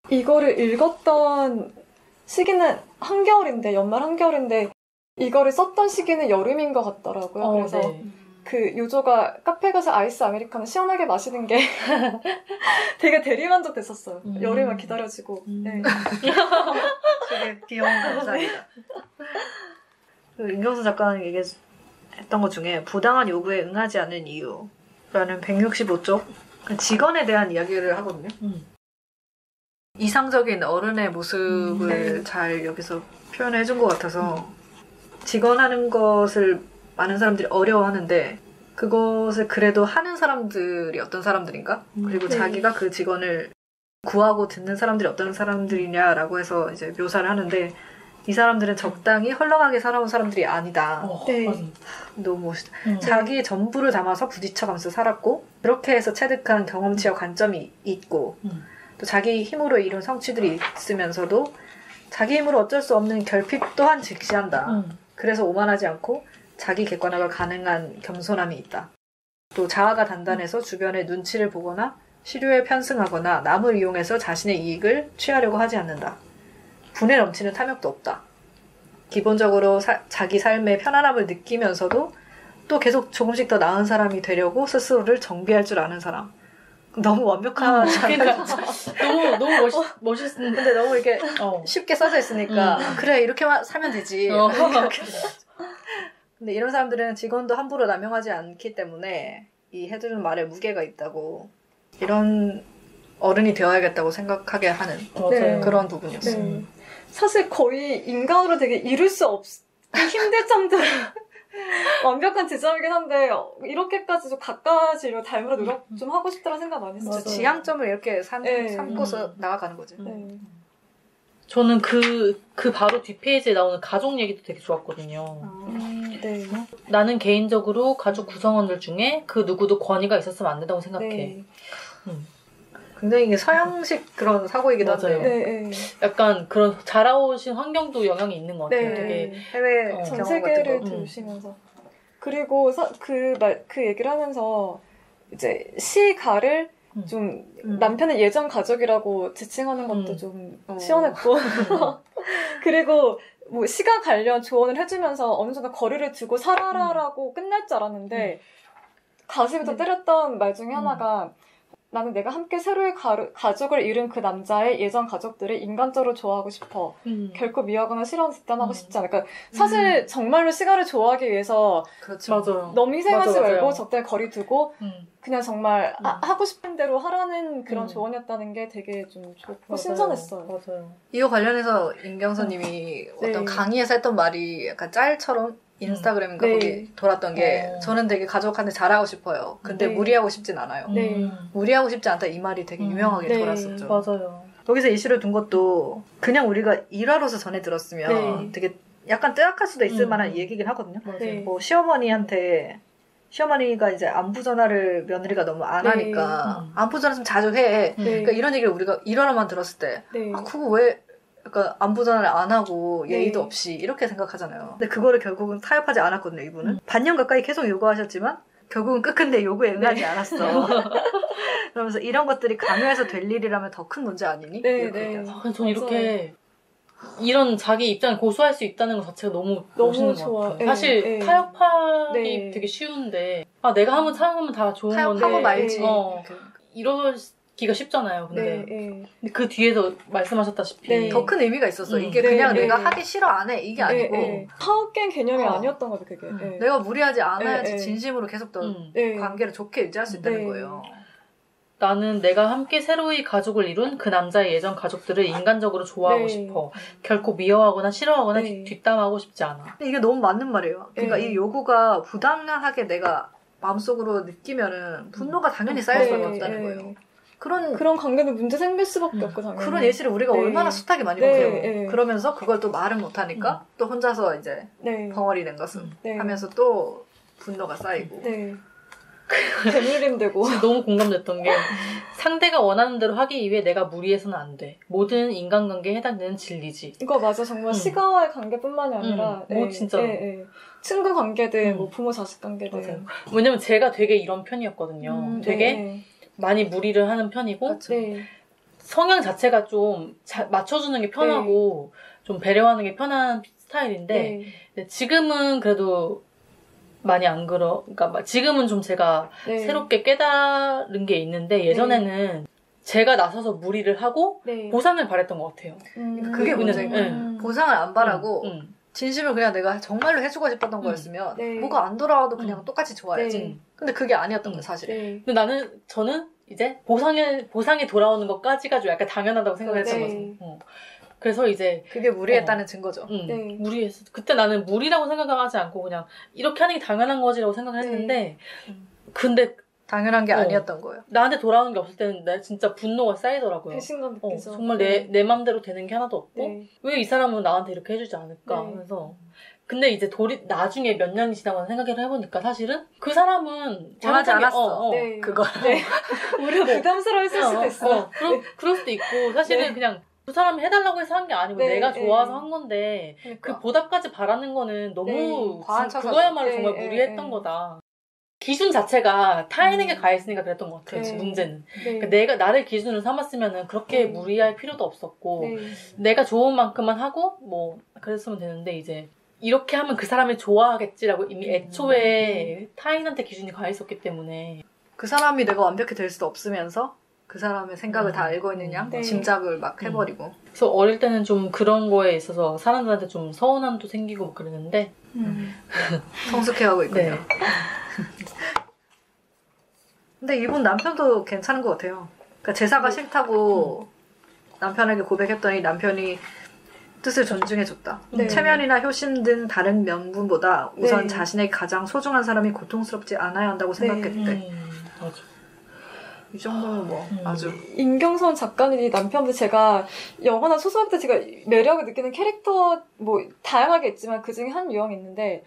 이거를 읽었던 시기는 한겨울인데, 연말 한겨울인데 이거를 썼던 시기는 여름인 것 같더라고요. 그래서 네. 그 요조가 카페 가서 아이스 아메리카노 시원하게 마시는 게 되게 대리만족 됐었어요. 여름을 기다려지고. 네. 되게 귀여운 감상이다. 임경수 작가는 얘기했던 것 중에 부당한 요구에 응하지 않는 이유라는 165쪽 직원에 대한 이야기를 하거든요. 이상적인 어른의 모습을 잘 여기서 표현해 준 것 같아서 직원하는 것을 많은 사람들이 어려워하는데 그것을 그래도 하는 사람들이 어떤 사람들인가? 그리고 자기가 그 직원을 구하고 듣는 사람들이 어떤 사람들이냐라고 해서 이제 묘사를 하는데 이 사람들은 적당히 헐렁하게 살아온 사람들이 아니다. 네. 너무 멋있다. 자기의 전부를 담아서 부딪혀가면서 살았고 그렇게 해서 체득한 경험치와 관점이 있고 또 자기 힘으로 이룬 성취들이 있으면서도 자기 힘으로 어쩔 수 없는 결핍 또한 직시한다. 그래서 오만하지 않고 자기 객관화가 가능한 겸손함이 있다. 또 자아가 단단해서 주변의 눈치를 보거나 시류에 편승하거나 남을 이용해서 자신의 이익을 취하려고 하지 않는다. 분에 넘치는 탐욕도 없다. 기본적으로 자기 삶의 편안함을 느끼면서도 또 계속 조금씩 더 나은 사람이 되려고 스스로를 정비할 줄 아는 사람. 너무 완벽하지 않나? 너무 멋있는데. 근데 너무 이렇게 쉽게 써져 있으니까 그래 이렇게만 살면 되지. 근데 이런 사람들은 직원도 함부로 남용하지 않기 때문에 이 해주는 말에 무게가 있다고 이런 어른이 되어야겠다고 생각하게 하는 그런 부분이었어요. 네. 사실 거의 인간으로 되게 이룰 수 힘들 정도로 완벽한 지점이긴 한데 이렇게까지 좀 가까워지려 닮으려 노력 좀 하고 싶다는 생각 많이 했어요. 지향점을 이렇게 삼고서 나아가는 거지. 저는 그 바로 뒷페이지에 나오는 가족 얘기도 되게 좋았거든요. 네. 나는 개인적으로 가족 구성원들 중에 그 누구도 권위가 있었으면 안 된다고 생각해. 네. 굉장히 이게 서양식 그런 사고이기도 한데 네. 약간 그런 자라오신 환경도 영향이 있는 것 같아요. 네. 되게 해외 전 세계를 들으시면서 그리고 그 얘기를 하면서 이제 시가를 좀 남편의 예전 가족이라고 지칭하는 것도 좀 시원했고 그리고 뭐 시가 관련 조언을 해주면서 어느 정도 거리를 두고 살아라라고 끝날 줄 알았는데 가슴이 더 때렸던 말 중에 하나가 나는 내가 함께 새로이 가족을 이룬 그 남자의 예전 가족들을 인간적으로 좋아하고 싶어. 결코 미워하거나 싫어하는 뒷담하고 싶지 않아. 그러니까 사실 정말로 시가를 좋아하기 위해서 그렇죠. 맞아요. 너무 희생하지 맞아요. 말고 적당히 거리 두고 그냥 정말 하고 싶은 대로 하라는 그런 조언이었다는 게 되게 좀 좋고 신선했어요. 맞아요. 이거 관련해서 임경서님이 어떤 강의에서 했던 말이 약간 짤처럼 인스타그램인가 거기 돌았던 게 저는 되게 가족한테 잘하고 싶어요. 근데 무리하고 싶진 않아요. 무리하고 싶지 않다 이 말이 되게 유명하게 돌았었죠. 맞아요. 여기서 이슈를 둔 것도 그냥 우리가 일화로서 전해 들었으면 되게 약간 뜨악할 수도 있을 만한 얘기긴 하거든요. 뭐 시어머니가 이제 안부 전화를 며느리가 너무 안 하니까 안부 전화 좀 자주 해. 그러니까 이런 얘기를 우리가 일화로만 들었을 때 아, 그거 왜 약간 안부 전화를 안 하고 예의도 없이 이렇게 생각하잖아요. 근데 그거를 결국은 타협하지 않았거든요, 이분은. 반년 가까이 계속 요구하셨지만 결국은 끝끝내 요구에 응하지 않았어. 그러면서 이런 것들이 강요해서 될 일이라면 더 큰 문제 아니니? 전 이렇게 이런 자기 입장을 고수할 수 있다는 것 자체가 너무 멋있는 것 같아요. 사실 타협하기 되게 쉬운데 내가 한번 타협하면 다 좋은 건데 타협하고 말지. 이러기가 쉽잖아요. 근데 그 뒤에서 말씀하셨다시피 더 큰 의미가 있었어. 이게 그냥 내가 하기 싫어 안 해 이게 아니고 타협된 개념이 아니었던 거죠. 그게 내가 무리하지 않아야지 진심으로 계속 더 관계를 좋게 유지할 수 있다는 거예요. 나는 내가 함께 새로이 가족을 이룬 그 남자의 예전 가족들을 인간적으로 좋아하고 싶어. 결코 미워하거나 싫어하거나 뒷담하고 싶지 않아. 근데 이게 너무 맞는 말이에요. 그러니까 이 요구가 부당하게 내가 마음속으로 느끼면은 분노가 당연히 쌓일 수밖에 없다는 거예요. 그런 관계는 문제 생길 수밖에 없고 당연히. 그런 예시를 우리가 얼마나 숱하게 많이 보세요. 그러면서 그걸 또 말은 못하니까 또 혼자서 이제 벙어리 낸 것은 하면서 또 분노가 쌓이고 대물림 되고. 너무 공감됐던 게 상대가 원하는 대로 하기 위해 내가 무리해서는 안 돼. 모든 인간관계에 해당되는 진리지. 이거 맞아. 정말 시가와의 관계뿐만이 아니라 진짜 친구 관계든 뭐 부모 자식 관계든. 맞아요. 왜냐면 제가 되게 이런 편이었거든요. 되게 많이 무리를 하는 편이고 성향 자체가 좀 맞춰주는 게 편하고 좀 배려하는 게 편한 스타일인데 근데 지금은 그래도 많이 안 그러니까 지금은 좀 제가 새롭게 깨달은 게 있는데 예전에는 제가 나서서 무리를 하고 보상을 바랬던 것 같아요. 그게 문제예요. 보상을 안 바라고 진심을 그냥 내가 정말로 해주고 싶었던 거였으면 뭐가 안 돌아와도 그냥 똑같이 좋아야지. 근데 그게 아니었던 거예요, 사실은. 근데 저는 이제 보상이 돌아오는 것까지가 좀 약간 당연하다고 생각했던 거죠. 그래서 이제 그게 무리했다는 증거죠. 무리했어. 그때 나는 무리라고 생각하지 않고 그냥 이렇게 하는 게 당연한 거지라고 생각을 했는데 근데 당연한 게 아니었던 거예요. 나한테 돌아오는 게 없을 때는 나 진짜 분노가 쌓이더라고요. 배신감 느끼죠. 정말 내 맘대로 되는 게 하나도 없고 왜 이 사람은 나한테 이렇게 해주지 않을까 하면서 근데 이제 나중에 몇 년이 지나고 생각을 해보니까 사실은 그 사람은 잘하지 않았어. 그걸. 우리가 부담스러웠을 수도 있어. 그럴 수도 있고 사실은 그냥 그 사람이 해달라고 해서 한 게 아니고 내가 좋아서 한 건데 그러니까. 그 보답까지 바라는 거는 너무 그거야말로 정말 무리했던 거다. 기준 자체가 타인에게 가했으니까 그랬던 것 같아요. 문제는. 그러니까 내가 나를 기준으로 삼았으면은 그렇게 무리할 필요도 없었고 내가 좋은 만큼만 하고 뭐 그랬으면 되는데 이제 이렇게 하면 그 사람이 좋아하겠지라고 이미 애초에 타인한테 기준이 가했었기 때문에 그 사람이 내가 완벽히 될 수도 없으면서 그 사람의 생각을 다 알고 있는 양 짐작을 막 해버리고 그래서 어릴 때는 좀 그런 거에 있어서 사람들한테 좀 서운함도 생기고 막 그랬는데 성숙해가고 있군요. 근데 이분 남편도 괜찮은 것 같아요. 그러니까 제사가 싫다고 남편에게 고백했더니 남편이 뜻을 존중해줬다. 체면이나 효심 등 다른 명분보다 우선 자신의 가장 소중한 사람이 고통스럽지 않아야 한다고 생각했대. 맞아. 이 정도면 뭐 아주 임경선 작가님이 남편분 제가 영화나 소설할 때 제가 매력을 느끼는 캐릭터 뭐 다양하게 있지만 그 중에 한 유형이 있는데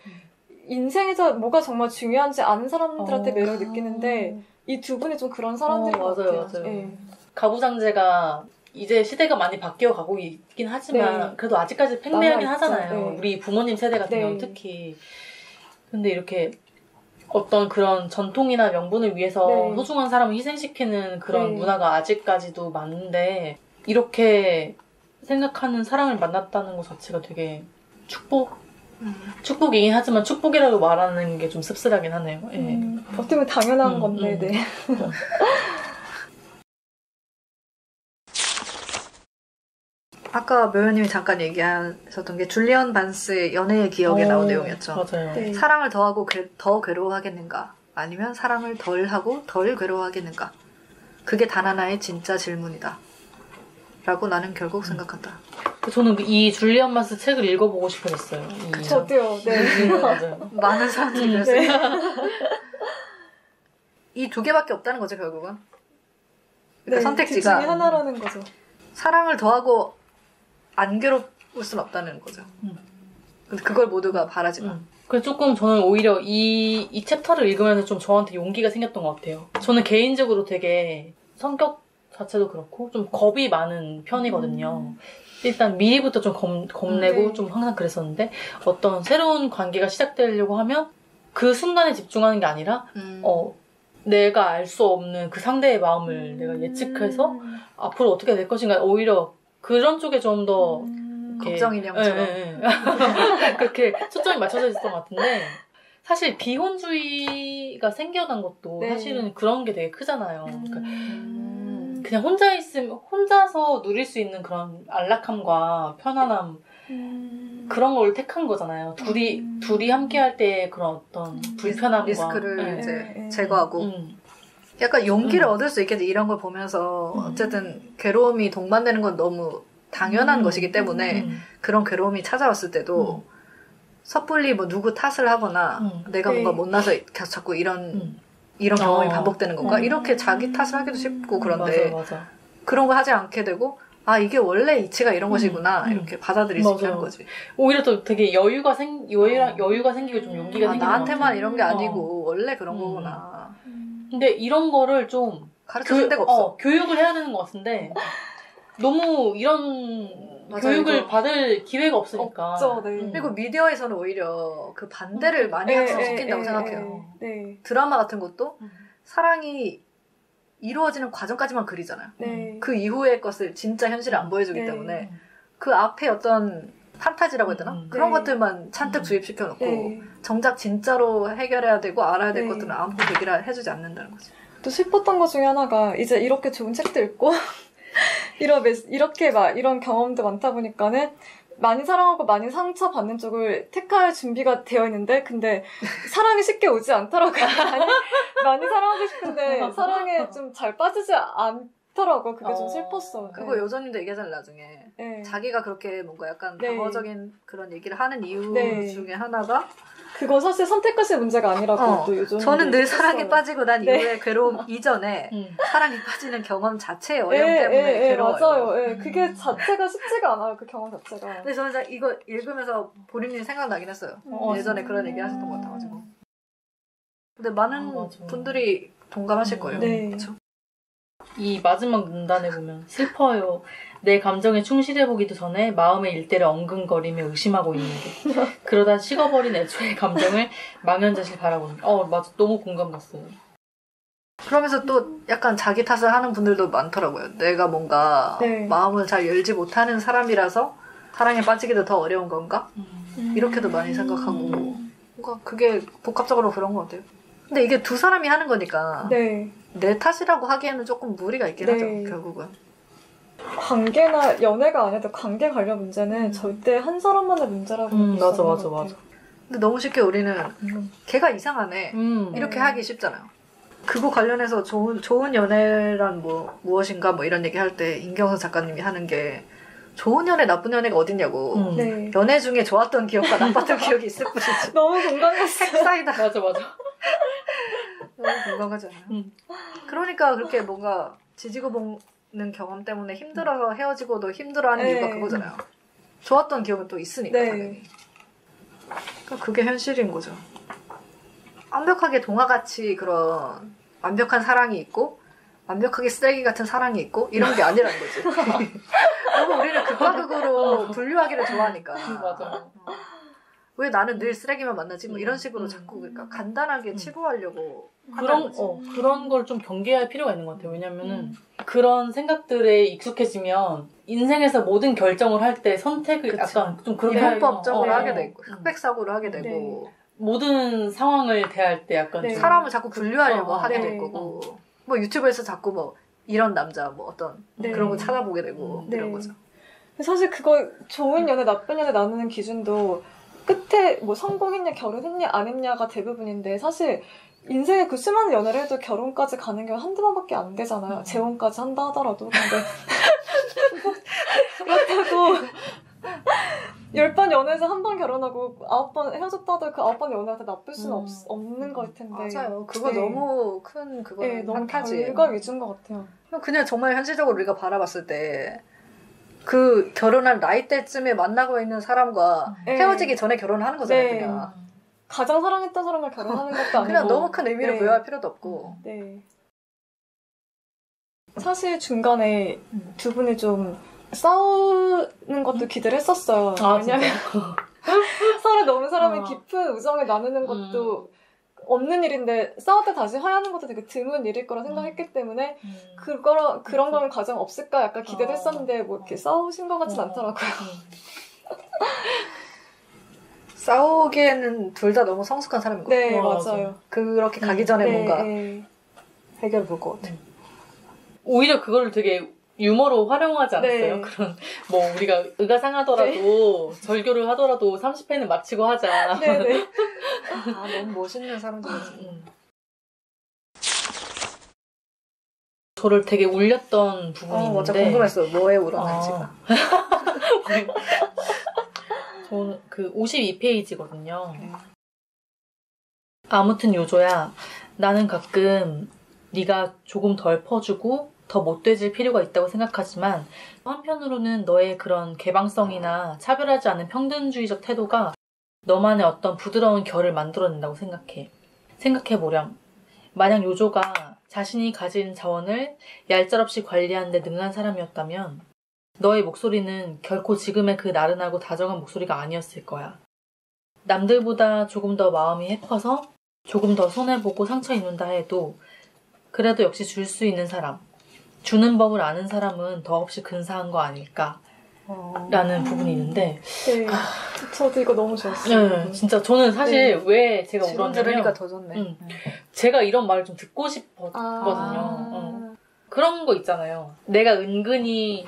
인생에서 뭐가 정말 중요한지 아는 사람들한테 매력을 느끼는데 이 두 분이 좀 그런 사람들인 것 같아요. 맞아요. 가부장제가 이제 시대가 많이 바뀌어가고 있긴 하지만 그래도 아직까지 팽배하긴 하잖아요. 우리 부모님 세대 같은 경우는 특히. 근데 이렇게 어떤 그런 전통이나 명분을 위해서 소중한 사람을 희생시키는 그런 문화가 아직까지도 많은데 이렇게 생각하는 사람을 만났다는 것 자체가 되게 축복이긴 하지만 축복이라고 말하는 게 좀 씁쓸하긴 하네요. 어떻게 보면 당연한 건데 아까 묘연님이 잠깐 얘기하셨던 게 줄리언 반스의 연애의 기억에 나온 내용이었죠. 맞아요. 사랑을 더하고 더 괴로워하겠는가? 아니면 사랑을 덜하고 덜 괴로워하겠는가? 그게 단 하나의 진짜 질문이다. 라고 나는 결국 생각한다. 저는 이 줄리언 반스 책을 읽어보고 싶어졌어요. 저도요. 맞아요. 많은 사람들이 그랬어요. 이 두 개밖에 없다는 거죠, 결국은. 그러니까 선택지가 둘 중에 하나라는 거죠. 사랑을 더하고 안 괴로울 순 없다는 거죠. 근데 그걸 모두가 바라지만. 그래서 조금 저는 오히려 이 챕터를 읽으면서 좀 저한테 용기가 생겼던 것 같아요. 저는 개인적으로 되게 성격 자체도 그렇고 좀 겁이 많은 편이거든요. 일단 미리부터 좀 겁내고 좀 항상 그랬었는데 어떤 새로운 관계가 시작되려고 하면 그 순간에 집중하는 게 아니라 내가 알 수 없는 그 상대의 마음을 내가 예측해서 앞으로 어떻게 될 것인가 오히려 그런 쪽에 좀 더 걱정인형처럼 그렇게 초점이 맞춰져 있었던 것 같은데 사실 비혼주의가 생겨난 것도 사실은 그런 게 되게 크잖아요. 그러니까 그냥 혼자서 누릴 수 있는 그런 안락함과 편안함 그런 걸 택한 거잖아요. 둘이 함께 할 때 그런 어떤 불편함과 리스크를 이제 제거하고 약간 용기를 얻을 수 있겠지. 이런 걸 보면서 어쨌든 괴로움이 동반되는 건 너무 당연한 것이기 때문에 그런 괴로움이 찾아왔을 때도 섣불리 뭐 누구 탓을 하거나 내가 뭔가 못나서 자꾸 이런 경험이 반복되는 건가? 이렇게 자기 탓을 하기도 쉽고 그런데 맞아. 그런 거 하지 않게 되고 이게 원래 이치가 이런 것이구나 이렇게 받아들일 수 있는 거지. 오히려 또 되게 여유가 생기고 좀 용기가 생기는 나한테만 이런 게 아니고 원래 그런 거구나. 근데 이런 거를 좀 가르쳐줄 데가 없어. 교육을 해야 되는 것 같은데 너무 이런 교육을 받을 기회가 없으니까. 없죠, 그리고 미디어에서는 오히려 그 반대를 많이 학습시킨다고 생각해요. 드라마 같은 것도 사랑이 이루어지는 과정까지만 그리잖아요. 네. 그 이후의 것을 진짜 현실을 안 보여주기 네. 때문에 그 앞에 어떤 판타지라고 해야 되나? 그런 네. 것들만 잔뜩 주입시켜놓고 네. 정작 진짜로 해결해야 되고 알아야 될 네. 것들은 아무도 얘기를 해주지 않는다는 거죠. 또 슬펐던 것 중에 하나가 이제 이렇게 좋은 책도 읽고 이렇게 막 이런 경험도 많다 보니까는 많이 사랑하고 많이 상처받는 쪽을 택할 준비가 되어 있는데 근데 사랑이 쉽게 오지 않더라고요. 많이 사랑하고 싶은데 사랑에 좀 잘 빠지지 않더라고요. 그게 좀 슬펐어. 그거 네. 요전님도 얘기하잖아요, 나중에. 네. 자기가 그렇게 뭔가 약간 네. 방어적인 그런 얘기를 하는 이유 네. 중에 하나가 그거 사실 선택하실 문제가 아니라고 또 요즘 저는 늘 사랑에 빠지고 난 네. 이후에 괴로움 이전에 사랑에 빠지는 경험 자체의 어려움 때문에 괴로워요. 맞아요. 그게 자체가 쉽지가 않아요. 그 경험 자체가. 근데 저는 이거 읽으면서 보림님 생각나긴 했어요. 예전에 그런 얘기 하셨던 것 같아가지고. 근데 많은 분들이 동감하실 거예요. 네. 그렇죠? 이 마지막 문단에 보면 슬퍼요. 내 감정에 충실해보기도 전에 마음의 일대를 엉근거리며 의심하고 있는 게 그러다 식어버린 애초의 감정을 망연자실 바라보는 게 맞아. 너무 공감 갔어요. 그러면서 또 약간 자기 탓을 하는 분들도 많더라고요. 내가 뭔가 네. 마음을 잘 열지 못하는 사람이라서 사랑에 빠지기도 더 어려운 건가? 이렇게도 많이 생각하고 뭔가 그게 복합적으로 그런 것 같아요. 근데 이게 두 사람이 하는 거니까 네. 내 탓이라고 하기에는 조금 무리가 있긴 네. 하죠. 결국은. 관계나 연애가 아니어도 관계 관련 문제는 절대 한 사람만의 문제라고 맞아. 근데 너무 쉽게 우리는 걔가 이상하네 이렇게 하기 쉽잖아요. 그거 관련해서 좋은 연애란 무엇인가 이런 얘기 할 때 임경선 작가님이 하는 게 좋은 연애 나쁜 연애가 어딨냐고. 네. 연애 중에 좋았던 기억과 나빴던 기억이 있을 뿐이지. 너무 공감했어요. 색사이다. 맞아. 너무 공감하잖아요. 그러니까 그렇게 뭔가 지지고 볶는 경험 때문에 힘들어서 헤어지고도 힘들어하는 네. 이유가 그거잖아요. 좋았던 기억은 또 있으니까 네. 당연히. 그러니까 그게 현실인 거죠. 완벽하게 동화같이 그런 완벽한 사랑이 있고 완벽하게 쓰레기 같은 사랑이 있고 이런 게 아니라는 거지. 너무 우리는 극과 극으로 분류하기를 좋아하니까. 맞아. 왜 나는 늘 쓰레기만 만나지? 이런 식으로 자꾸 그러니까 간단하게 치부하려고 그런 걸 좀 경계할 필요가 있는 것 같아요. 왜냐면은 그런 생각들에 익숙해지면 인생에서 모든 결정을 할 때 선택을 그치. 약간 좀 그렇게 이분법적으로 하게 되고 흑백사고로 하게 되고 네. 모든 상황을 대할 때 약간 네. 좀 사람을 자꾸 분류하려고 하게 네. 될 거고 유튜브에서 자꾸 이런 남자 어떤 네. 그런 거 찾아보게 되고 네. 이런 거죠. 사실 그거 좋은 연애 나쁜 연애 나누는 기준도 끝에 성공했냐 결혼했냐 안 했냐가 대부분인데 사실 인생에 그 수많은 연애를 해도 결혼까지 가는 게 한두 번밖에 안 되잖아요. 재혼까지 한다 하더라도. 근데 그렇다고 10번 연애해서 한 번 결혼하고 9번 헤어졌다 하더라도 그 9번 연애가 다 나쁠 수는 없는 거일 텐데. 맞아요. 그거 네. 너무 큰 그거는 너무 판타지예요. 결과 위주인 것 같아요. 그냥 정말 현실적으로 우리가 바라봤을 때 그 결혼한 나이대쯤에 만나고 있는 사람과 네. 헤어지기 전에 결혼하는 거잖아요. 네. 그냥. 가장 사랑했던 사람과 결혼하는 것도 아니고 그냥 너무 큰 의미를 네. 부여할 필요도 없고. 네. 사실 중간에 두 분이 좀 싸우는 것도 기대를 했었어요. 왜냐면 서로 너무 사람의 깊은 우정을 나누는 것도 없는 일인데 싸울 때 다시 화해하는 것도 되게 드문 일일 거라 생각했기 때문에 그런 거는 가장 없을까 약간 기대를 했었는데 이렇게 싸우신 것 같진 않더라고요. 싸우기에는 둘 다 너무 성숙한 사람인 것 같아요. 네, 맞아요. 그렇게 가기 전에 뭔가 네. 해결을 볼 것 같아요. 오히려 그거를 되게 유머로 활용하지 않았어요? 네. 그런 우리가 의가 상하더라도 절교를 하더라도 30회는 마치고 하자. 네네. 너무 멋있는 사람들이지. 저를 되게 울렸던 부분이 맞아. 있는데 궁금했어. 뭐에 울었는지가. 저는 그 52페이지거든요. 아무튼 요조야, 나는 가끔 네가 조금 덜 퍼주고 더 못돼질 필요가 있다고 생각하지만 한편으로는 너의 그런 개방성이나 차별하지 않은 평등주의적 태도가 너만의 어떤 부드러운 결을 만들어낸다고 생각해. 생각해보렴. 만약 요조가 자신이 가진 자원을 얄짤없이 관리하는 데 능한 사람이었다면 너의 목소리는 결코 지금의 그 나른하고 다정한 목소리가 아니었을 거야. 남들보다 조금 더 마음이 해퍼서 조금 더 손해보고 상처 입는다 해도 그래도 역시 줄 수 있는 사람, 주는 법을 아는 사람은 더없이 근사한 거 아닐까 라는 부분이 있는데 네, 저도 이거 너무 좋았어요. 네, 진짜 저는 사실 왜 제가 울었냐면 들으니까 더 좋네. 제가 이런 말을 좀 듣고 싶었거든요. 그런 거 있잖아요. 내가 은근히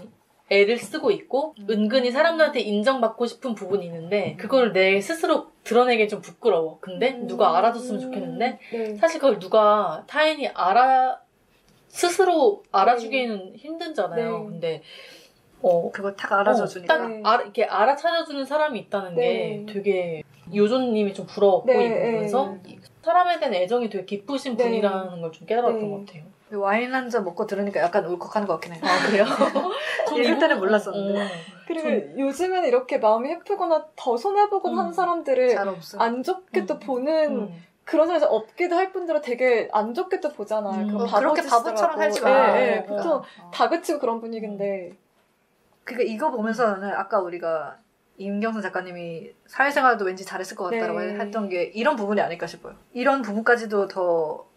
애를 쓰고 있고 은근히 사람들한테 인정받고 싶은 부분이 있는데 그걸 내 스스로 드러내기 좀 부끄러워. 근데 누가 알아줬으면 좋겠는데 사실 그걸 누가 타인이 스스로 알아주기에는 힘들잖아요. 근데 그걸 딱 알아줘 주니까 이렇게 알아차려주는 사람이 있다는 게 되게 요조님이 좀 부러웠고 이 부분에서 사람에 대한 애정이 되게 깊으신 분이라는 걸 좀 깨달았던 것 같아요. 와인 한 잔 먹고 들으니까 약간 울컥하는 것 같긴 해요. 아, 그래요? 읽을 때는 몰랐었는데. 그리고 요즘에는 이렇게 마음이 해프거나 더 손해보고 한 사람들을 안 좋게 또 보는 그런 상황에서 없기도 할 뿐더러 되게 안 좋게 또 보잖아요. 그렇게 바보처럼 살지 마. 보통 다그치고 그런 분위기인데. 그러니까 이거 보면서는 아까 우리가 임경선 작가님이 사회생활도 왠지 잘했을 것 같다라고 했던 게 이런 부분이 아닐까 싶어요. 이런 부분까지도 더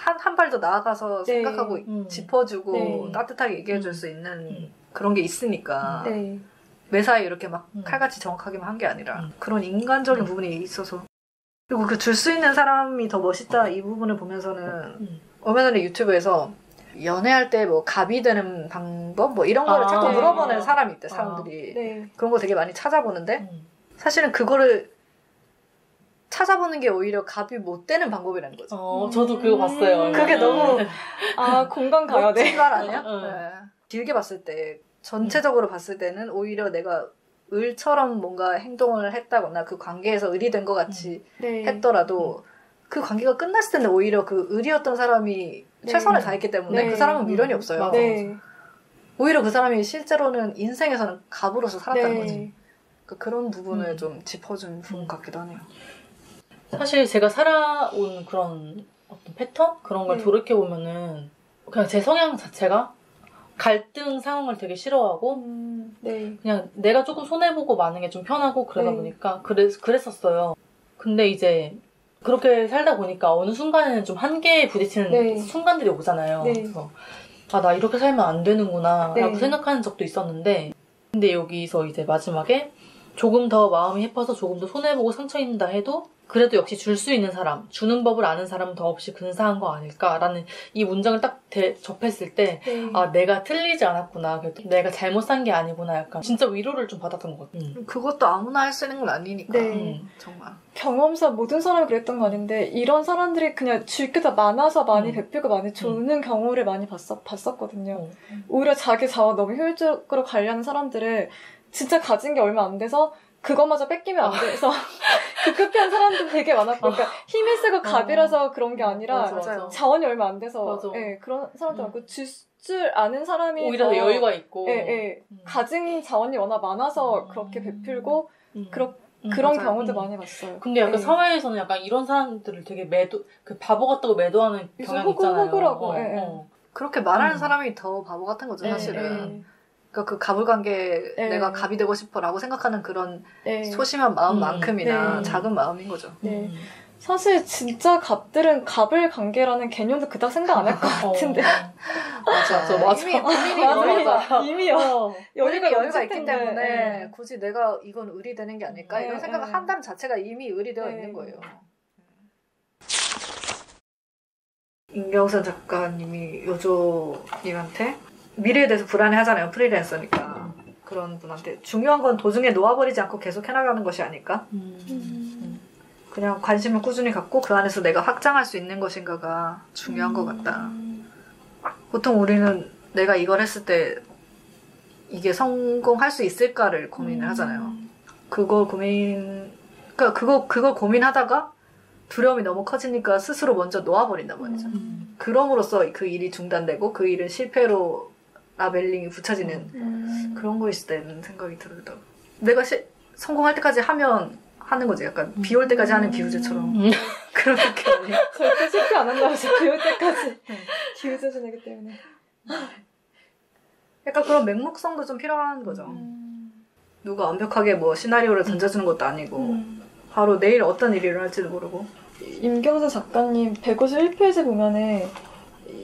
한 발 더 나아가서 생각하고 짚어주고 따뜻하게 얘기해줄 수 있는 그런 게 있으니까 매사에 이렇게 막 칼같이 정확하게만 한 게 아니라 그런 인간적인 부분이 있어서 그리고 그 줄 수 있는 사람이 더 멋있다 이 부분을 보면서는 얼마 전에 유튜브에서 연애할 때 뭐 갑이 되는 방법 뭐 이런 거를 자꾸 물어보는 사람이 있대 사람들이 그런 거 되게 많이 찾아보는데 사실은 그거를 찾아보는 게 오히려 갑이 못 되는 방법이라는 거죠. 저도 그거 봤어요. 그게 너무 공감 가야 돼. 말 아니야? 길게 봤을 때 전체적으로 봤을 때는 오히려 내가 을처럼 뭔가 행동을 했다거나 그 관계에서 을이 된 것 같이 했더라도 그 관계가 끝났을 때는 오히려 그 을이었던 사람이 최선을 다했기 때문에 그 사람은 미련이 없어요. 오히려 그 사람이 실제로는 인생에서는 갑으로서 살았다는 거지. 그런 부분을 좀 짚어준 부분 같기도 하네요. 사실 제가 살아온 그런 어떤 패턴? 그런 걸 돌이켜보면은 그냥 제 성향 자체가 갈등 상황을 되게 싫어하고 그냥 내가 조금 손해보고 마는 게 좀 편하고 그러다 보니까 그랬었어요. 근데 이제 그렇게 살다 보니까 어느 순간에는 좀 한계에 부딪히는 순간들이 오잖아요. 그래서 나 이렇게 살면 안 되는구나 라고 생각하는 적도 있었는데 근데 여기서 이제 마지막에 조금 더 마음이 해퍼서 조금 더 손해보고 상처 입는다 해도 그래도 역시 줄 수 있는 사람, 주는 법을 아는 사람은 더없이 근사한 거 아닐까라는 이 문장을 딱 접했을 때 내가 틀리지 않았구나. 내가 잘못 산 게 아니구나. 약간 진짜 위로를 좀 받았던 것 같아요. 그것도 아무나 할 수 있는 건 아니니까. 정말. 경험상 모든 사람이 그랬던 거 아닌데 이런 사람들이 그냥 줄 게 더 많아서 많이 베풀고 많이 주는 경우를 많이 봤었거든요. 오히려 자기 자원 너무 효율적으로 관리하는 사람들은 진짜 가진 게 얼마 안 돼서 그것마저 뺏기면 안 돼서 급급한 사람들 되게 많았고 그러니까 힘이 세고 갑이라서 그런 게 아니라 자원이 얼마 안 돼서 그런 사람들 많고 줄 아는 사람이 오히려 여유가 있고 가진 자원이 워낙 많아서 그렇게 베풀고 그런 경우도 많이 봤어요. 근데 약간 사회에서는 약간 이런 사람들을 되게 바보 같다고 매도하는 경향이 있잖아요. 그렇게 말하는 사람이 더 바보 같은 거죠 사실은. 그러니까 그 가불관계 내가 갑이 되고 싶어라고 생각하는 그런 소심한 마음만큼이나 작은 마음인 거죠. 사실 진짜 갑들은 갑을 관계라는 개념도 그닥 생각 안 할 것 같은데. 맞아. 이미 여유가 있기 때문에 굳이 내가 이건 을이 되는 게 아닐까 이런 생각을 한다는 자체가 이미 을이 되어 있는 거예요. 임경선 작가님이 요조님한테 미래에 대해서 불안해하잖아요. 프리랜서니까. 그런 분한테 중요한 건 도중에 놓아버리지 않고 계속 해나가는 것이 아닐까? 그냥 관심을 꾸준히 갖고 그 안에서 내가 확장할 수 있는 것인가가 중요한 것 같다. 보통 우리는 내가 이걸 했을 때 이게 성공할 수 있을까를 고민을 하잖아요. 그걸 고민하다가 두려움이 너무 커지니까 스스로 먼저 놓아버린단 말이죠. 그럼으로써 그 일이 중단되고 그 일은 실패로 라벨링이 붙여지는 그런 거있을 때는 생각이 들더라고요. 내가 성공할 때까지 하면 하는 거지. 약간 비 올 때까지 하는 비우제처럼. 그런 느낌이. 절대 실패 안 한다고 해서 비 올 때까지 비우제 지내기 때문에. 약간 그런 맹목성도 좀 필요한 거죠. 누가 완벽하게 뭐 시나리오를 던져주는 것도 아니고 바로 내일 어떤 일이 일어날지도 모르고. 임경선 작가님 151페이지 보면은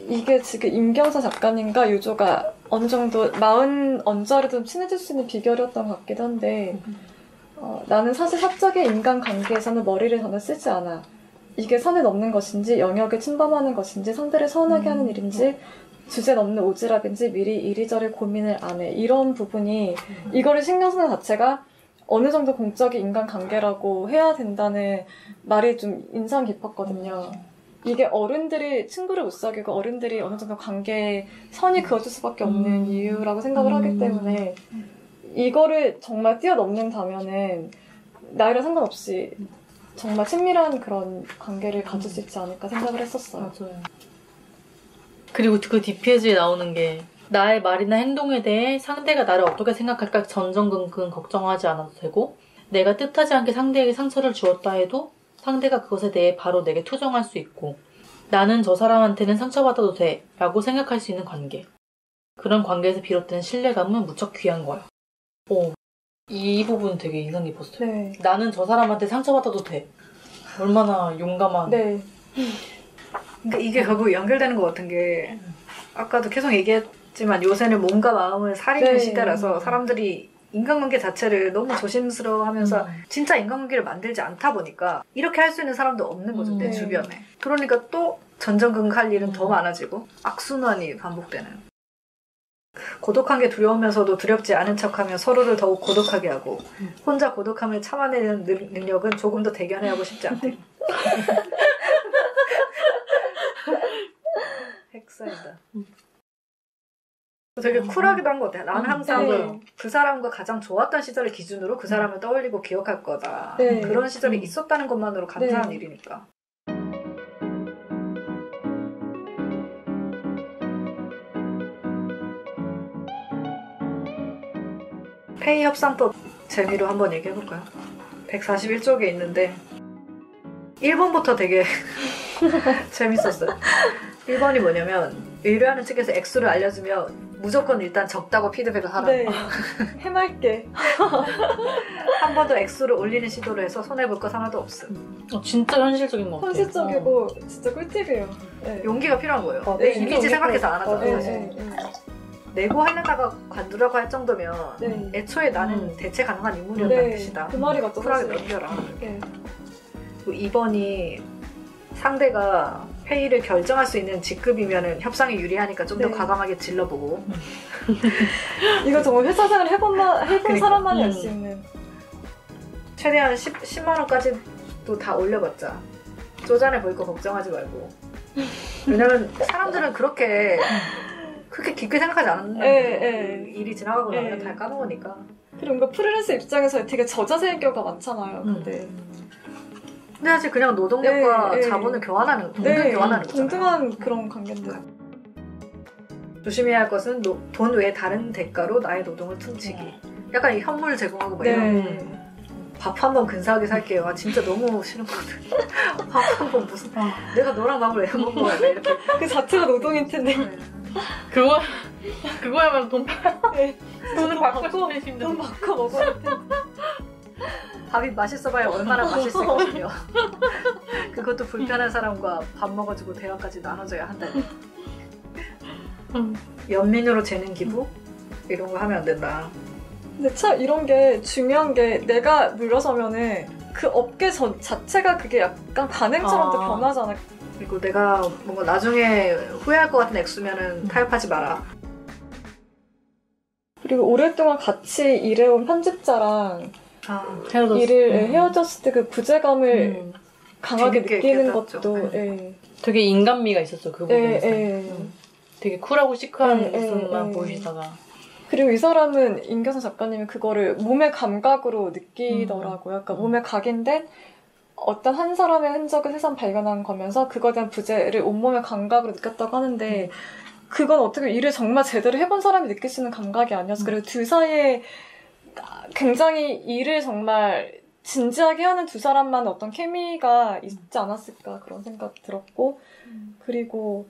이게 지금 임경서 작가님과 유조가 어느 정도 마흔 언저리 좀 친해질 수 있는 비결이었던 것 같기도 한데 나는 사실 사적인 인간관계에서는 머리를 전혀 쓰지 않아. 이게 선을 넘는 것인지 영역을 침범하는 것인지 상대를 서운하게 하는 일인지 주제 넘는 오지랖인지 미리 이리저리 고민을 안 해. 이런 부분이 이거를 신경 쓰는 자체가 어느 정도 공적인 인간관계라고 해야 된다는 말이 좀 인상 깊었거든요. 이게 어른들이 친구를 못 사귀고 어른들이 어느 정도 관계에 선이 그어질 수밖에 없는 이유라고 생각을 하기 때문에 이거를 정말 뛰어넘는다면은 나이랑 상관없이 정말 친밀한 그런 관계를 가질 수 있지 않을까 생각을 했었어요. 맞아요. 그리고 그 뒷페이지에 나오는 게 나의 말이나 행동에 대해 상대가 나를 어떻게 생각할까 전전긍긍 걱정하지 않아도 되고 내가 뜻하지 않게 상대에게 상처를 주었다 해도 상대가 그것에 대해 바로 내게 투정할 수 있고 나는 저 사람한테는 상처받아도 돼 라고 생각할 수 있는 관계. 그런 관계에서 비롯된 신뢰감은 무척 귀한 거야. 이 부분 되게 인상 깊었어요. 네. 나는 저 사람한테 상처받아도 돼. 얼마나 용감한. 네. 그러니까 이게 결국 연결되는 것 같은 게 아까도 계속 얘기했지만 요새는 몸과 마음을 사리는 네. 시대라서 사람들이 인간관계 자체를 너무 조심스러워하면서 진짜 인간관계를 만들지 않다 보니까 이렇게 할 수 있는 사람도 없는 거죠. 내 주변에. 그러니까 또 전전긍긍할 일은 더 많아지고 악순환이 반복되는. 고독한 게 두려우면서도 두렵지 않은 척하며 서로를 더욱 고독하게 하고 혼자 고독함을 참아내는 능력은 조금 더 대견해하고 싶지 않대. 핵사이다. 되게 쿨하기도 한 것 같아요. 나는 항상 그 사람과 가장 좋았던 시절을 기준으로 그 사람을 떠올리고 기억할 거다. 네. 그런 시절이 있었다는 것만으로 감사한 일이니까. 페이 협상법 재미로 한번 얘기해볼까요? 141쪽에 있는데 1번부터 되게 재밌었어요. 1번이 뭐냐면 의뢰하는 측에서 액수를 알려주면 무조건 일단 적다고 피드백을 하라. 네. 해맑게. 한 번도 액수를 올리는 시도를 해서 손해볼 것 하나도 없음. 진짜 현실적인 것 같아요. 현실적이고 진짜 꿀팁이에요. 네. 용기가 필요한 거예요. 네, 내 이미지 생각해서 안 하잖아. 네, 사실. 네. 내고 하려다가 관두라고 할 정도면 네. 애초에 나는 대체 가능한 인물이었다는 네. 뜻이다. 그 말이 맞죠. 쿨하게 사실. 넘겨라. 네. 2번이 상대가 페이를 결정할 수 있는 직급이면 협상이 유리하니까 좀 더 네. 과감하게 질러보고. 이거 정말 회사 생활 해본 그러니까. 사람만이 알 수 있는. 최대한 10만 원까지도 다 올려봤자 쪼잔해 보일 거 걱정하지 말고. 왜냐면 사람들은 그렇게 깊게 생각하지 않는 일이 지나가고 나면 다 까먹으니까. 그리고 뭔가 프리랜서 입장에서 되게 저자세일 경우가 많잖아요. 근데 사실 그냥 노동력과 자본을 교환하는, 동등 교환하는 거잖아요. 동등한 그런 관계인데. 조심해야 할 것은 돈 외에 다른 대가로 나의 노동을 퉁치기. 약간 이 현물 제공하고 막 이런. 밥 한 번 근사하게 살게요. 진짜 너무 싫은거든. 밥 한 번 무슨 내가 너랑 밥을 왜 먹어야 돼 이렇게. 그 자체가 노동일 텐데. 그거야말로 돈을 받고 돈 받고 먹어야 될 텐데. 밥이 맛있어봐야 얼마나 맛있을거든요. 그것도 불편한 사람과 밥 먹어주고 대화까지 나눠줘야 한다니. 연민으로 재는 기부? 이런 거 하면 안 된다. 근데 참 이런 게 중요한 게 내가 물러서면은 그 업계 자체가 그게 약간 관행처럼도 변하잖아. 그리고 내가 뭔가 나중에 후회할 것 같은 액수면은 타협하지 마라. 그리고 오랫동안 같이 일해온 편집자랑 일을 헤어졌을 때 그 부재감을 강하게 느끼는 것도 되게 인간미가 있었죠. 그 부분에서. 되게 쿨하고 시크한 모습만 보이시다가. 그리고 이 사람은 임경선 작가님이 그거를 몸의 감각으로 느끼더라고요. 약간 몸의 각인데 어떤 한 사람의 흔적을 세상 발견한 거면서 그거에 대한 부재를 온몸의 감각으로 느꼈다고 하는데 그건 어떻게 일을 정말 제대로 해본 사람이 느낄 수 있는 감각이 아니어서 그리고 둘 사이에 굉장히 일을 정말 진지하게 하는 두 사람만의 어떤 케미가 있지 않았을까 그런 생각 들었고 그리고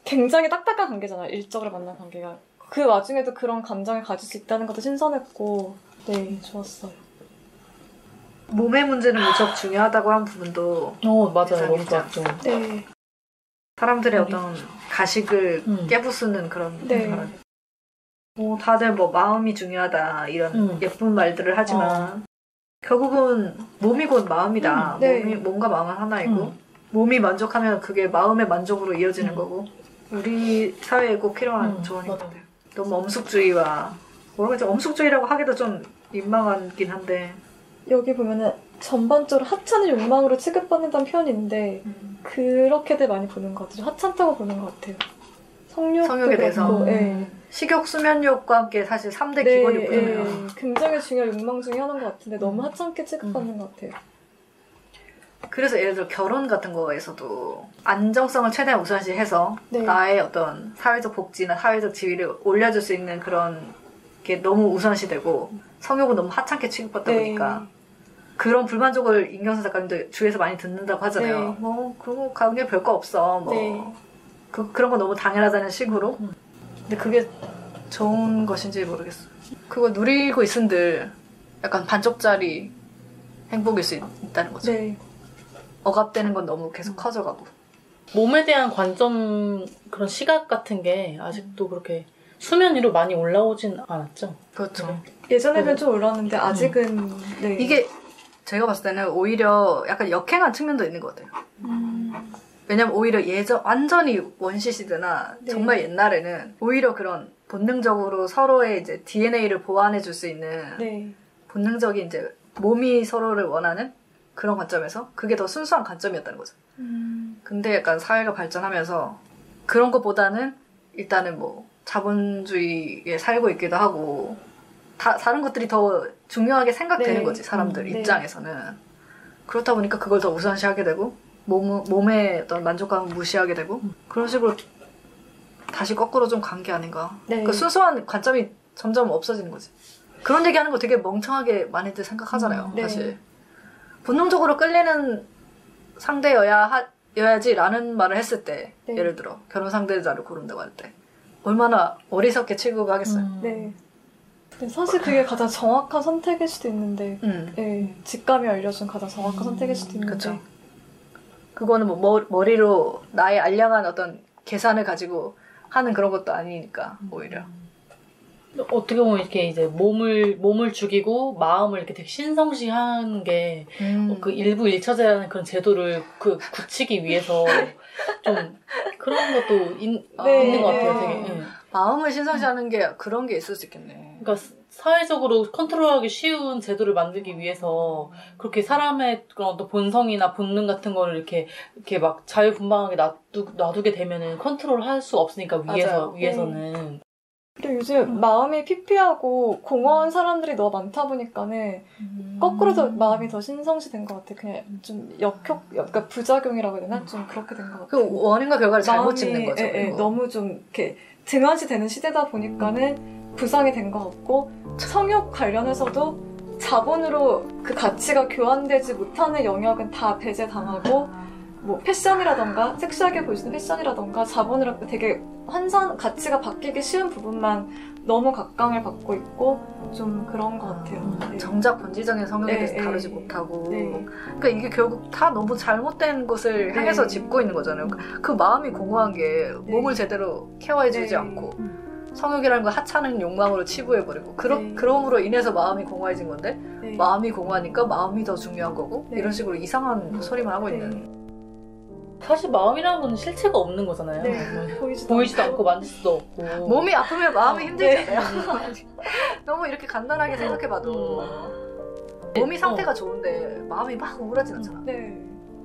굉장히 딱딱한 관계잖아요. 일적으로 만난 관계가. 그 와중에도 그런 감정을 가질 수 있다는 것도 신선했고 네, 좋았어요. 몸의 문제는 무척 중요하다고 한 부분도 맞아요. 너무 좋았죠. 네. 사람들의 어떤 가식을 깨부수는 그런 뭐 다들 뭐 마음이 중요하다 이런 예쁜 말들을 하지만 결국은 몸이 곧 마음이다. 몸과 마음은 하나이고 몸이 만족하면 그게 마음의 만족으로 이어지는 거고 우리 사회에 꼭 필요한 조언인 것 같아요. 너무 엄숙주의와 뭐라고 엄숙주의라고 하기도 좀 민망하긴 한데 여기 보면은 전반적으로 하찮은 욕망으로 취급받는다는 표현이 있는데 그렇게들 많이 보는 것 같아요. 하찮다고 보는 것 같아요. 성욕에 대해서 식욕, 수면욕과 함께 사실 3대 기본 욕구잖아요. 굉장히 중요한 욕망 중에 하나인 것 같은데 너무 하찮게 취급받는 것 같아요. 그래서 예를 들어 결혼 같은 거에서도 안정성을 최대한 우선시해서 나의 어떤 사회적 복지나 사회적 지위를 올려줄 수 있는 그런 게 너무 우선시되고 성욕은 너무 하찮게 취급받다 보니까 그런 불만족을 임경수 작가님도 주위에서 많이 듣는다고 하잖아요. 뭐 그런 거 가운데 별거 없어. 뭐 그런 거 너무 당연하다는 식으로. 근데 그게 좋은 것인지 모르겠어요. 그거 누리고 있은들 약간 반쪽짜리 행복일 수 있다는 거죠. 억압되는 건 너무 계속 커져가고. 몸에 대한 관점, 그런 시각 같은 게 아직도 그렇게 수면 위로 많이 올라오진 않았죠. 그렇죠. 예전에는 좀 올라왔는데 아직은 이게 제가 봤을 때는 오히려 약간 역행한 측면도 있는 것 같아요. 왜냐면 오히려 완전히 원시시대나 정말 옛날에는 오히려 그런 본능적으로 서로의 이제 DNA를 보완해줄 수 있는 본능적인 이제 몸이 서로를 원하는 그런 관점에서 그게 더 순수한 관점이었다는 거죠. 근데 약간 사회가 발전하면서 그런 것보다는 일단은 뭐 자본주의에 살고 있기도 하고 다른 것들이 더 중요하게 생각되는 거지 사람들 입장에서는. 그렇다 보니까 그걸 더 우선시하게 되고 몸의 어떤 만족감을 무시하게 되고 그런 식으로 다시 거꾸로 좀 간 게 아닌가. 그 순수한 관점이 점점 없어지는 거지. 그런 얘기하는 거 되게 멍청하게 많이들 생각하잖아요. 사실 본능적으로 끌리는 상대여야지라는 말을 했을 때 예를 들어 결혼 상대자를 고른다고 할 때 얼마나 어리석게 취급하겠어요. 사실 그게 가장 정확한 선택일 수도 있는데 직감이 알려준 가장 정확한 선택일 수도 있는데 그쵸. 그거는 뭐 머리로 나의 알량한 어떤 계산을 가지고 하는 그런 것도 아니니까 오히려. 어떻게 보면 이렇게 이제 몸을 죽이고 마음을 이렇게 되게 신성시하는 게 그 일부 일처제라는 그런 제도를 굳히기 위해서 좀 그런 것도 있는 것 같아요. 되게. 마음을 신성시하는 게 그런 게 있을 수 있겠네. 그러니까 사회적으로 컨트롤하기 쉬운 제도를 만들기 위해서 그렇게 사람의 그런 어떤 본성이나 본능 같은 거를 이렇게 막 자유분방하게 놔두게 되면은 컨트롤할 수 없으니까 위에서는. 그리고 요즘 마음이 피폐하고 공허한 사람들이 너무 많다 보니까는 거꾸로 더 마음이 더 신성시된 것 같아. 그냥 좀 그러니까 부작용이라고 해야 되나? 좀 그렇게 된 것 같아. 그 원인과 결과를 잘못 짚는 거죠. 너무 좀 이렇게 등한시되는 시대다 보니까는 부상이 된 것 같고 성욕 관련해서도 자본으로 그 가치가 교환되지 못하는 영역은 다 배제당하고 뭐 패션이라던가 섹시하게 보여주는 패션이라던가 자본으로 되게 가치가 바뀌기 쉬운 부분만 너무 각광을 받고 있고 좀 그런 것 같아요. 정작 본질적인 성욕에 대해서 다루지 못하고 그러니까 이게 결국 다 너무 잘못된 것을 향해서 짚고 있는 거잖아요. 그 마음이 공허한 게 몸을 제대로 케어해주지 않고 성욕이라는 걸 하찮은 욕망으로 치부해버리고 그럼으로 인해서 마음이 공허해진 건데 마음이 공허하니까 마음이 더 중요한 거고 이런 식으로 이상한 소리만 하고 있는. 사실 마음이라는 건 실체가 없는 거잖아요. 보이지도 않고 만질 수도 없고. 몸이 아프면 마음이 힘들잖아요. 너무 이렇게 간단하게 생각해봐도 몸이 상태가 좋은데 마음이 막 우울하진 않잖아.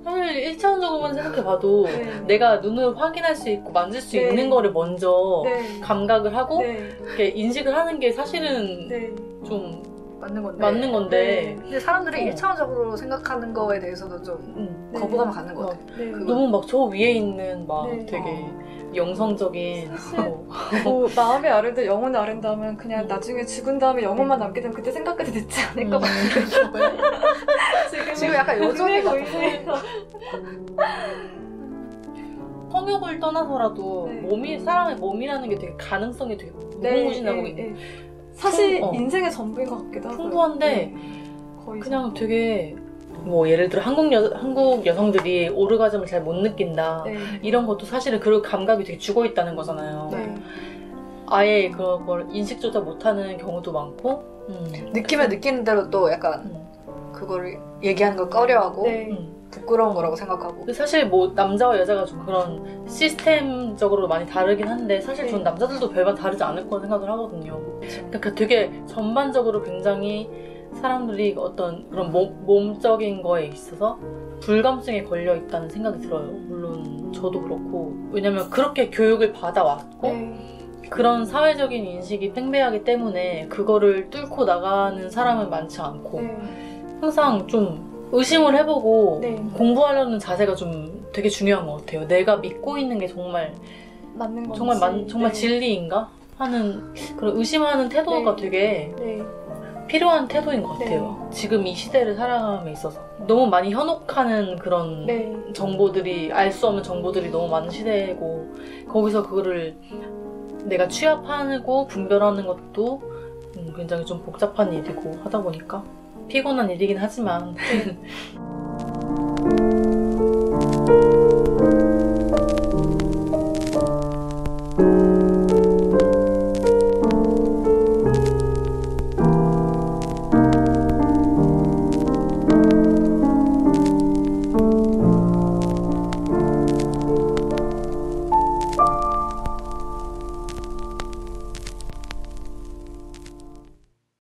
사실 1차원적으로만 생각해봐도 내가 눈으로 확인할 수 있고 만질 수 있는 거를 먼저 감각을 하고 이렇게 인식을 하는 게 사실은 좀 맞는 건데. 근데 사람들이 1차원적으로 생각하는 거에 대해서도 좀 거부감을 갖는 것 같아. 너무 막 저 위에 있는 막 되게 영성적인 뭐 마음이 아른데 영혼이 아른다면 그냥 나중에 죽은 다음에 영혼만 남게 되면 그때 생각까지 늦지 않을 것 같아요. 지금 약간 요즘에 보이세요. 성욕을 떠나서라도 사람의 몸이라는 게 되게 가능성이 되게 무궁무진하고 사실 인생의 전부인 것 같기도 하고 풍부한데 그냥 되게 뭐 예를 들어 한국 여성들이 오르가즘을 잘 못 느낀다. 네. 이런 것도 사실은 그 감각이 되게 죽어 있다는 거잖아요. 네. 아예 그런 걸 인식조차 못하는 경우도 많고 느끼면 느끼는 대로 또 약간 그거를 얘기하는 걸 꺼려하고 부끄러운 거라고 생각하고. 사실 뭐 남자와 여자가 좀 그런 시스템적으로 많이 다르긴 한데 사실 전 남자들도 별반 다르지 않을 거라 생각을 하거든요. 그러니까 되게 전반적으로 굉장히 사람들이 어떤 그런 몸적인 거에 있어서 불감증에 걸려 있다는 생각이 들어요. 물론 저도 그렇고. 왜냐면 그렇게 교육을 받아왔고 그런 사회적인 인식이 팽배하기 때문에 그거를 뚫고 나가는 사람은 많지 않고 항상 좀 의심을 해보고 공부하려는 자세가 좀 되게 중요한 것 같아요. 내가 믿고 있는 게 정말 맞는 건지 정말 진리인가 하는 그런 의심하는 태도가 되게 필요한 태도인 것 같아요. 지금 이 시대를 살아감에 있어서 너무 많이 현혹하는 그런 정보들이 알 수 없는 정보들이 너무 많은 시대고 거기서 그거를 내가 취합하고 분별하는 것도 굉장히 좀 복잡한 일이고 하다 보니까 피곤한 일이긴 하지만